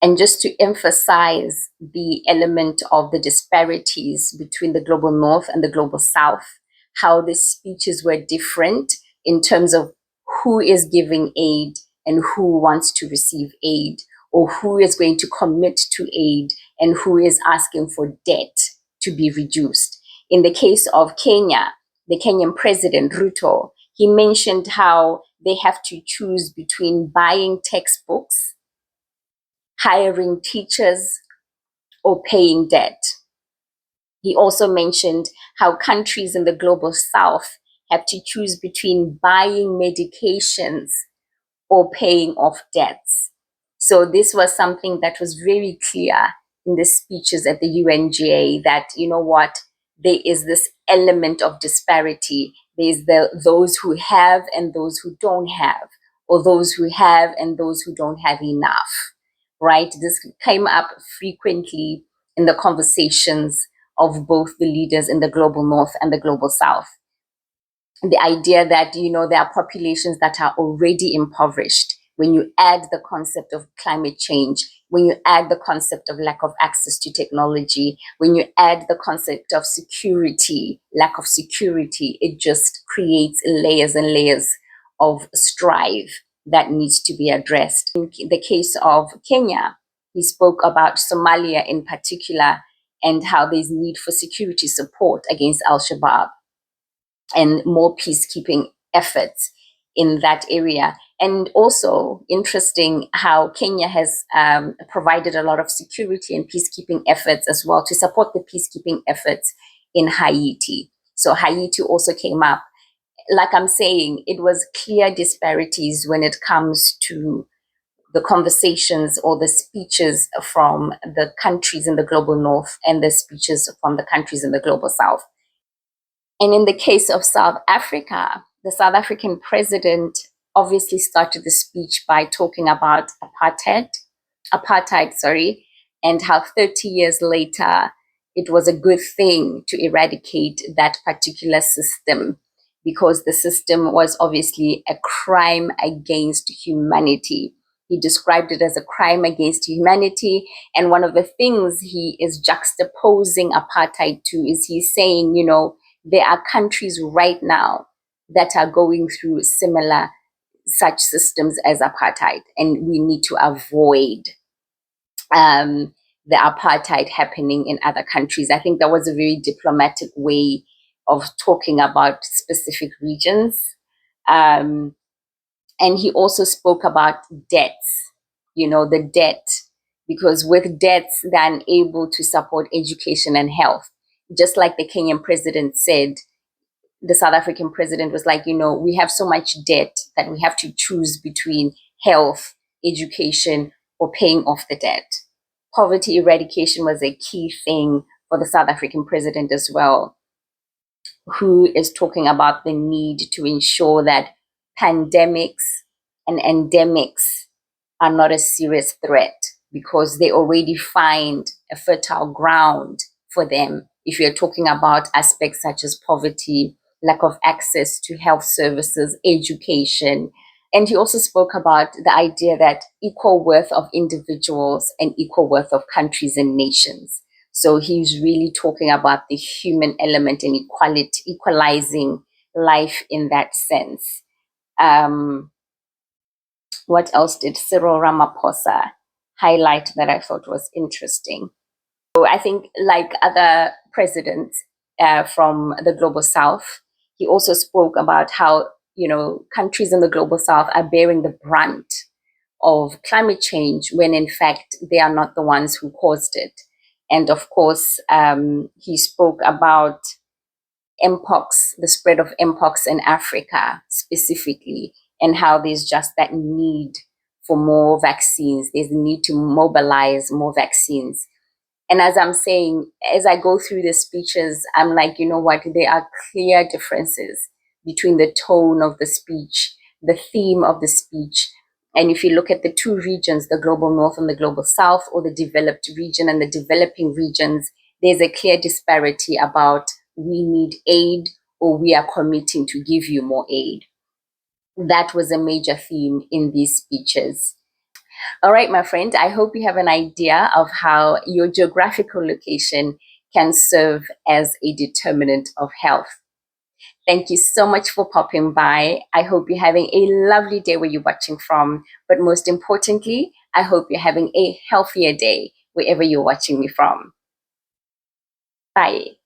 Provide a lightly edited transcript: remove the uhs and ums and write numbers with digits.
And just to emphasize the element of the disparities between the global north and the global south, how the speeches were different in terms of who is giving aid and who wants to receive aid, or who is going to commit to aid and who is asking for debt to be reduced. In the case of Kenya, the Kenyan president, Ruto, he mentioned how they have to choose between buying textbooks, hiring teachers, or paying debt. He also mentioned how countries in the global south have to choose between buying medications or paying off debts. So this was something that was very clear in the speeches at the UNGA, that, you know what, there is this element of disparity. There's those who have and those who don't have, or those who have and those who don't have enough, right? This came up frequently in the conversations of both the leaders in the global north and the global south. The idea that, you know, there are populations that are already impoverished. When you add the concept of climate change, when you add the concept of lack of access to technology, when you add the concept of security, lack of security, it just creates layers and layers of strife that needs to be addressed. In the case of Kenya, he spoke about Somalia in particular and how there's need for security support against Al-Shabaab and more peacekeeping efforts in that area. And also interesting how Kenya has provided a lot of security and peacekeeping efforts as well to support the peacekeeping efforts in Haiti. So Haiti also came up. Like I'm saying, it was clear disparities when it comes to the conversations or the speeches from the countries in the global north and the speeches from the countries in the global south. And in the case of South Africa, the South African president obviously started the speech by talking about apartheid, and how 30 years later, it was a good thing to eradicate that particular system because the system was obviously a crime against humanity. He described it as a crime against humanity. And one of the things he is juxtaposing apartheid to is he's saying, you know, there are countries right now that are going through similar such systems as apartheid, and we need to avoid the apartheid happening in other countries. I think that was a very diplomatic way of talking about specific regions. And he also spoke about debts, you know, the debt, because with debts, they're unable to support education and health. Just like the Kenyan president said, the South African president was like, you know, we have so much debt that we have to choose between health, education, or paying off the debt. Poverty eradication was a key thing for the South African president as well, who is talking about the need to ensure that pandemics and endemics are not a serious threat because they already find a fertile ground for them. If you're talking about aspects such as poverty, lack of access to health services, education. And he also spoke about the idea that equal worth of individuals and equal worth of countries and nations. So he's really talking about the human element and equality, equalizing life in that sense. What else did Cyril Ramaphosa highlight that I thought was interesting? So I think, like other presidents from the global south, he also spoke about how, you know, countries in the global south are bearing the brunt of climate change when in fact they are not the ones who caused it. And of course, he spoke about mpox, the spread of mpox in Africa specifically, and how there's just that need for more vaccines. There's a need to mobilize more vaccines. And as I'm saying, as I go through the speeches, I'm like, you know what, there are clear differences between the tone of the speech, the theme of the speech. And if you look at the two regions, the global north and the global south, or the developed region and the developing regions, there's a clear disparity about we need aid or we are committing to give you more aid. That was a major theme in these speeches. All right, my friend, I hope you have an idea of how your geographical location can serve as a determinant of health. Thank you so much for popping by. I hope you're having a lovely day where you're watching from. But most importantly, I hope you're having a healthier day wherever you're watching me from. Bye.